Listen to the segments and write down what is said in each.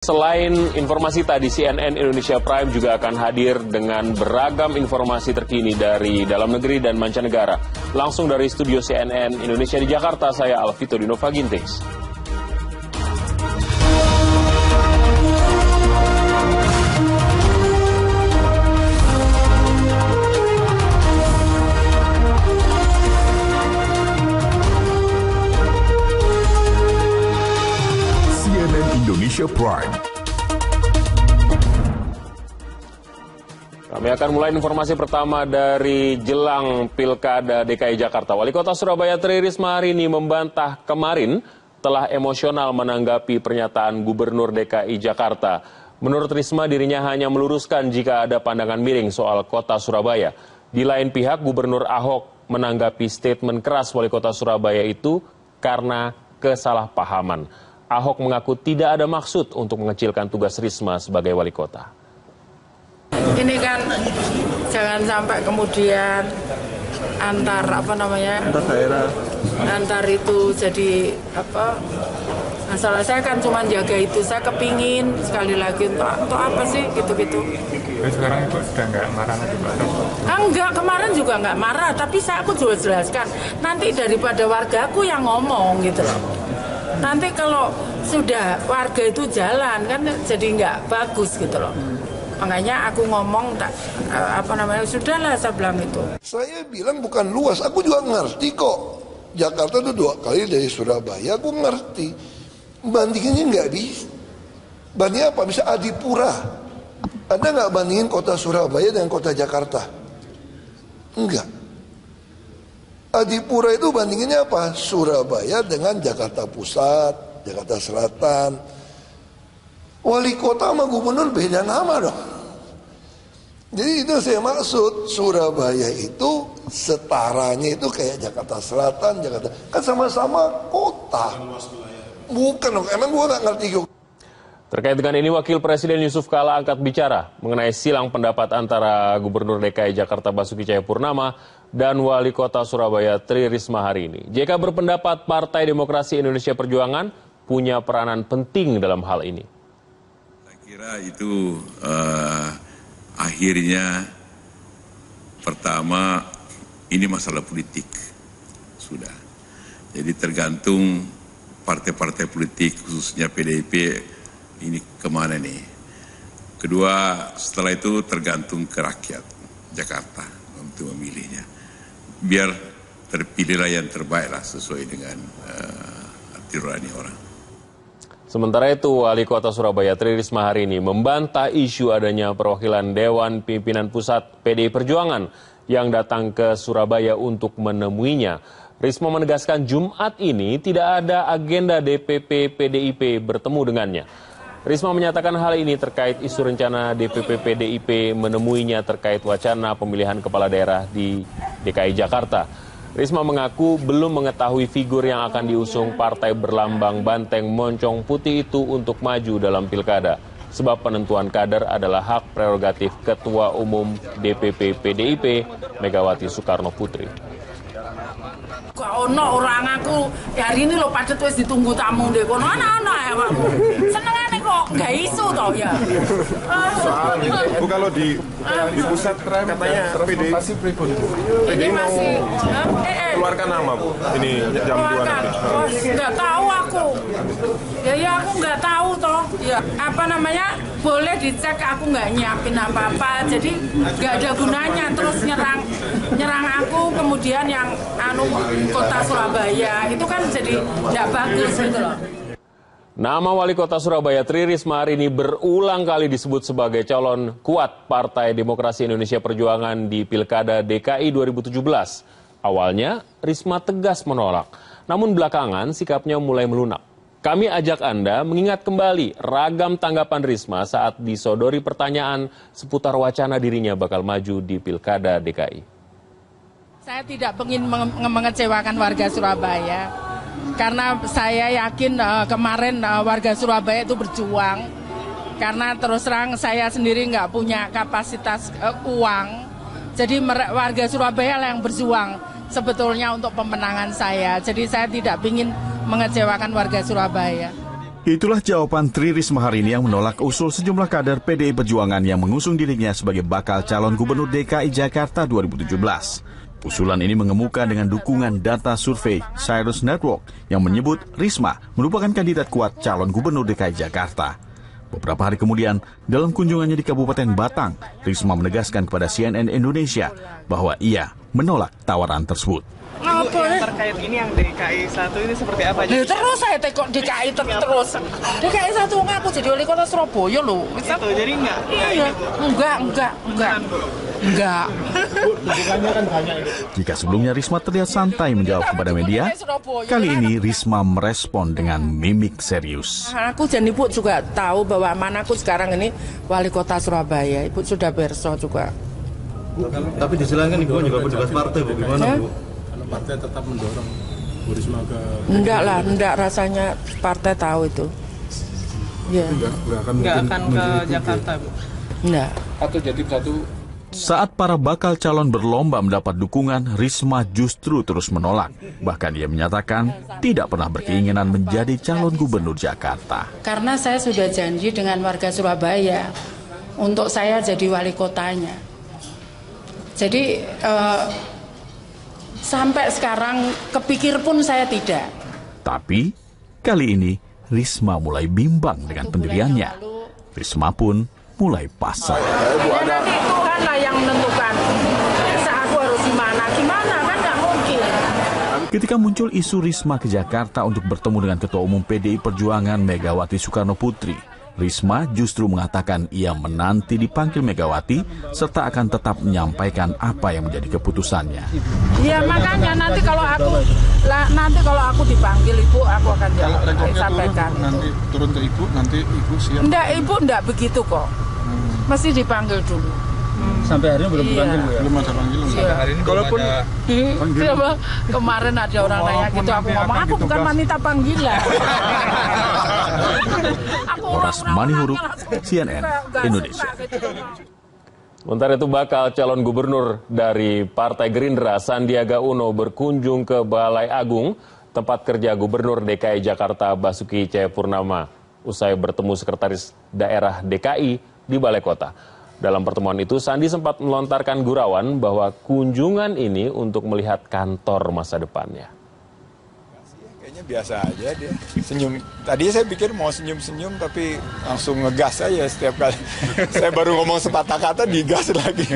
Selain informasi tadi, CNN Indonesia Prime juga akan hadir dengan beragam informasi terkini dari dalam negeri dan mancanegara. Langsung dari studio CNN Indonesia di Jakarta, saya Alvito Dinova Ginting. CNN Indonesia Prime. Kami akan mulai informasi pertama dari jelang Pilkada DKI Jakarta. Wali Kota Surabaya Tri Risma hari ini membantah kemarin telah emosional menanggapi pernyataan Gubernur DKI Jakarta. Menurut Risma, dirinya hanya meluruskan jika ada pandangan miring soal Kota Surabaya. Di lain pihak, Gubernur Ahok menanggapi statement keras Wali Kota Surabaya itu karena kesalahpahaman. Ahok mengaku tidak ada maksud untuk mengecilkan tugas Risma sebagai wali kota. Ini kan jangan sampai kemudian antar daerah, antar itu jadi masalah saya kan cuma jaga itu, saya kepingin sekali lagi untuk apa sih gitu-gitu. Sekarang Ibu sudah nggak marah lagi Pak? Enggak, kemarin juga nggak marah, tapi aku juga jelaskan nanti daripada wargaku yang ngomong gitu loh. Nanti kalau sudah warga itu jalan kan jadi nggak bagus gitu loh. Makanya aku ngomong sudahlah saya bilang itu. Saya bilang bukan luas, aku juga ngerti kok. Jakarta itu 2 kali dari Surabaya, aku ngerti. Bandinginnya nggak bisa. Bandingin apa? Bisa Adipura. Ada nggak bandingin kota Surabaya dengan kota Jakarta? Enggak. Adipura itu bandinginnya apa? Surabaya dengan Jakarta Pusat, Jakarta Selatan. Wali kota sama gubernur beda nama dong. Jadi itu saya maksud, Surabaya itu setaranya itu kayak Jakarta Selatan, Jakarta. Kan sama-sama kota. Bukan dong, emang gue gak ngerti. Terkait dengan ini, Wakil Presiden Yusuf Kala angkat bicara mengenai silang pendapat antara Gubernur DKI Jakarta Basuki Cahayapurnama dan Wali Kota Surabaya Tri Risma hari ini. JK berpendapat Partai Demokrasi Indonesia Perjuangan punya peranan penting dalam hal ini. Saya kira itu akhirnya pertama ini masalah politik sudah. Jadi tergantung partai-partai politik khususnya PDIP ini kemana nih. Kedua, setelah itu tergantung ke rakyat Jakarta untuk memilihnya. Biar terpilihlah yang terbaik lah sesuai dengan hati nurani orang. Sementara itu, Wali Kota Surabaya Tri Risma hari ini membantah isu adanya perwakilan Dewan Pimpinan Pusat PDI Perjuangan yang datang ke Surabaya untuk menemuinya. Risma menegaskan Jumat ini tidak ada agenda DPP PDIP bertemu dengannya. Risma menyatakan hal ini terkait isu rencana DPP PDIP menemuinya terkait wacana pemilihan kepala daerah di DKI Jakarta. Risma mengaku belum mengetahui figur yang akan diusung partai berlambang banteng moncong putih itu untuk maju dalam pilkada. Sebab penentuan kader adalah hak prerogatif Ketua Umum DPP PDIP Megawati Soekarno Putri. Kono orang aku hari ini lo padet wis ditunggu tamu deh kono anak-anak ya Pak. Senengane kok nggak isu toh ya. Bu kalau di pusat katanya transportasi pribun. Ini masih keluarkan nama Bu. Ini jam 2 nanti. Oh, nggak tahu aku. Ya aku nggak tahu toh. Ya boleh dicek aku nggak nyiapin apa-apa. Jadi nggak ada gunanya terus nyerang aku kemudian yang Kota Surabaya itu kan jadi nggak bagus gitu loh. Nama Wali Kota Surabaya Tri Risma hari ini berulang kali disebut sebagai calon kuat Partai Demokrasi Indonesia Perjuangan di Pilkada DKI 2017. Awalnya Risma tegas menolak, namun belakangan sikapnya mulai melunak. Kami ajak Anda mengingat kembali ragam tanggapan Risma saat disodori pertanyaan seputar wacana dirinya bakal maju di Pilkada DKI. Saya tidak ingin mengecewakan warga Surabaya, karena saya yakin kemarin warga Surabaya itu berjuang, karena terus terang saya sendiri nggak punya kapasitas uang, jadi warga Surabaya lah yang berjuang sebetulnya untuk pemenangan saya, jadi saya tidak ingin mengecewakan warga Surabaya. Itulah jawaban Tri Risma hari ini yang menolak usul sejumlah kader PDI Perjuangan yang mengusung dirinya sebagai bakal calon gubernur DKI Jakarta 2017. Usulan ini mengemuka dengan dukungan data survei Cyrus Network yang menyebut Risma merupakan kandidat kuat calon gubernur DKI Jakarta. Beberapa hari kemudian, dalam kunjungannya di Kabupaten Batang, Risma menegaskan kepada CNN Indonesia bahwa ia menolak tawaran tersebut. Ibu, yang terkait ini yang DKI 1 ini seperti apa? Terus saya tekok DKI terus. DKI 1 ngaku jadi wali kota Surabaya loh. Itu jadi enggak? Iya. Enggak. Jika sebelumnya Risma terlihat santai menjawab kepada media, kali ini Risma merespon dengan mimik serius. Aku dan Ibu juga tahu bahwa anakku sekarang ini wali kota Surabaya. Ibu sudah berso juga. Tapi disilangkan Ibu juga petugas partai, bagaimana Bu? Partai tetap mendorong Bu Risma ke... Enggak rasanya partai tahu itu. Ya. Enggak akan ke Jakarta, Bu? Enggak. Atau jadi satu... Saat para bakal calon berlomba mendapat dukungan, Risma justru terus menolak. Bahkan ia menyatakan tidak pernah berkeinginan menjadi calon gubernur Jakarta. Karena saya sudah janji dengan warga Surabaya untuk saya jadi wali kotanya. Jadi sampai sekarang kepikir pun saya tidak. Tapi kali ini Risma mulai bimbang dengan pendiriannya. Risma pun mulai pasrah. Nanti Tuhan lah yang menentukan. Saat aku harus gimana kan nggak mungkin. Ketika muncul isu Risma ke Jakarta untuk bertemu dengan Ketua Umum PDI Perjuangan Megawati Soekarno Putri, Risma justru mengatakan ia menanti dipanggil Megawati serta akan tetap menyampaikan apa yang menjadi keputusannya. Ya makanya nanti kalau aku dipanggil Ibu, aku akan sampaikan. Nanti turun ke Ibu, nanti Ibu siap. Ibu enggak begitu kok. Mesti dipanggil dulu. Sampai hari ini belum dipanggil ya? Belum ada panggilan. Sampai hari ini Kalaupun kemarin ada orang nanya gitu, aku ngomong aku bukan wanita panggilan. Horas Manihuruk, CNN Indonesia. Sementara itu bakal calon gubernur dari Partai Gerindra Sandiaga Uno berkunjung ke Balai Agung, tempat kerja Gubernur DKI Jakarta Basuki Cahayapurnama, usai bertemu Sekretaris Daerah DKI di Balai Kota. Dalam pertemuan itu, Sandi sempat melontarkan gurauan bahwa kunjungan ini untuk melihat kantor masa depannya. Kayaknya biasa aja dia, senyum. Tadi saya pikir mau senyum-senyum, tapi langsung ngegas aja setiap kali. Saya baru ngomong sepatah kata, digas lagi.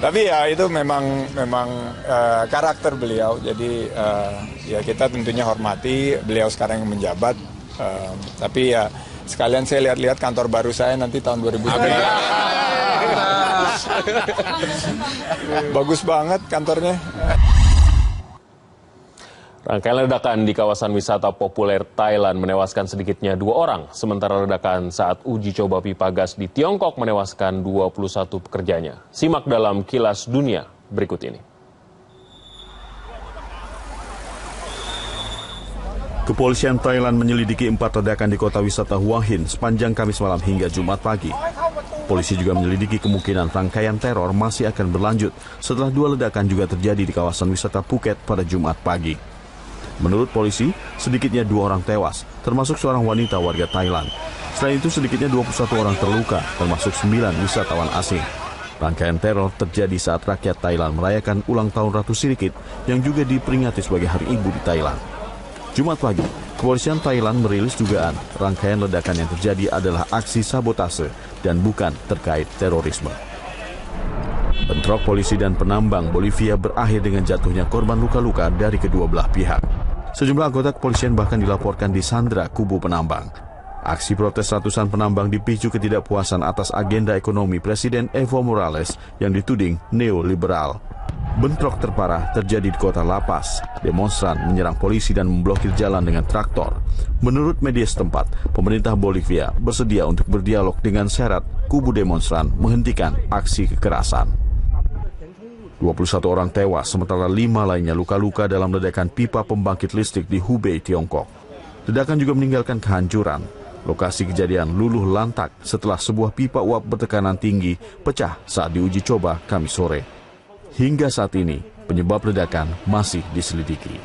Tapi ya itu memang karakter beliau. Jadi ya kita tentunya hormati beliau sekarang yang menjabat. Tapi ya sekalian saya lihat-lihat kantor baru saya nanti tahun 2019. Bagus banget kantornya. Rangkaian ledakan di kawasan wisata populer Thailand menewaskan sedikitnya 2 orang. Sementara ledakan saat uji coba pipa gas di Tiongkok menewaskan 21 pekerjanya. Simak dalam Kilas Dunia berikut ini. Kepolisian Thailand menyelidiki 4 ledakan di kota wisata Hua Hin sepanjang Kamis malam hingga Jumat pagi. Polisi juga menyelidiki kemungkinan rangkaian teror masih akan berlanjut setelah 2 ledakan juga terjadi di kawasan wisata Phuket pada Jumat pagi. Menurut polisi, sedikitnya 2 orang tewas, termasuk seorang wanita warga Thailand. Selain itu, sedikitnya 21 orang terluka, termasuk 9 wisatawan asing. Rangkaian teror terjadi saat rakyat Thailand merayakan ulang tahun Ratu Sirikit yang juga diperingati sebagai Hari Ibu di Thailand. Jumat pagi, kepolisian Thailand merilis dugaan rangkaian ledakan yang terjadi adalah aksi sabotase dan bukan terkait terorisme. Bentrok polisi dan penambang Bolivia berakhir dengan jatuhnya korban luka-luka dari kedua belah pihak. Sejumlah anggota kepolisian bahkan dilaporkan disandra kubu penambang. Aksi protes ratusan penambang dipicu ketidakpuasan atas agenda ekonomi Presiden Evo Morales yang dituding neoliberal. Bentrok terparah terjadi di kota La Paz. Demonstran menyerang polisi dan memblokir jalan dengan traktor. Menurut media setempat, pemerintah Bolivia bersedia untuk berdialog dengan syarat kubu demonstran menghentikan aksi kekerasan. 21 orang tewas, sementara 5 lainnya luka-luka dalam ledakan pipa pembangkit listrik di Hubei, Tiongkok. Ledakan juga meninggalkan kehancuran. Lokasi kejadian luluh lantak setelah sebuah pipa uap bertekanan tinggi pecah saat diuji coba Kamis sore. Hingga saat ini, penyebab ledakan masih diselidiki.